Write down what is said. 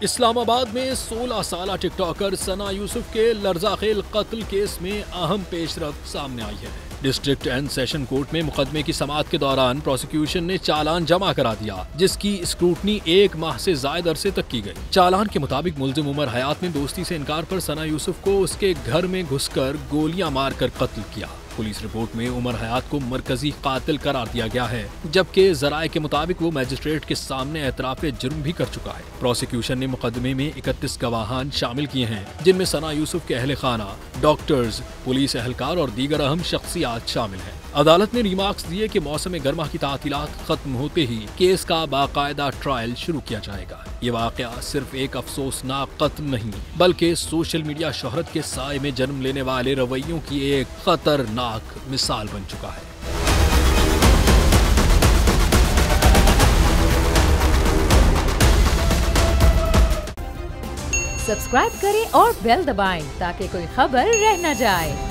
इस्लामाबाद में 16 साल टिकटॉकर सना यूसुफ के लर्जाखेल कत्ल केस में अहम पेशरफ्त सामने आई है। डिस्ट्रिक्ट एंड सेशन कोर्ट में मुकदमे की समाअत के दौरान प्रोसिक्यूशन ने चालान जमा करा दिया, जिसकी स्क्रूटनी 1 माह से ज्यादा अरसे तक की गई। चालान के मुताबिक मुल्जिम उमर हयात ने दोस्ती से इनकार पर सना यूसुफ को उसके घर में घुसकर गोलियां मारकर कत्ल किया। पुलिस रिपोर्ट में उमर हयात को मरकजी कातिल करार दिया गया है, जबकि जराये के मुताबिक वो मजिस्ट्रेट के सामने एतराफ़े जुर्म भी कर चुका है। प्रोसिक्यूशन ने मुकदमे में 31 गवाहान शामिल किए हैं, जिनमें सना यूसुफ के अहले खाना, डॉक्टर्स, पुलिस एहलकार और दीगर अहम शख्सियात शामिल हैं। अदालत ने रिमार्क्स दिए कि मौसम गर्मा की तातीलात खत्म होते ही केस का बाकायदा ट्रायल शुरू किया जाएगा। ये वाकया सिर्फ एक अफसोसनाक कत्ल नहीं, बल्कि सोशल मीडिया शोहरत के साए में जन्म लेने वाले रवैयों की एक खतरनाक मिसाल बन चुका है। सब्सक्राइब करें और बेल दबाएं ताकि कोई खबर रह न जाए।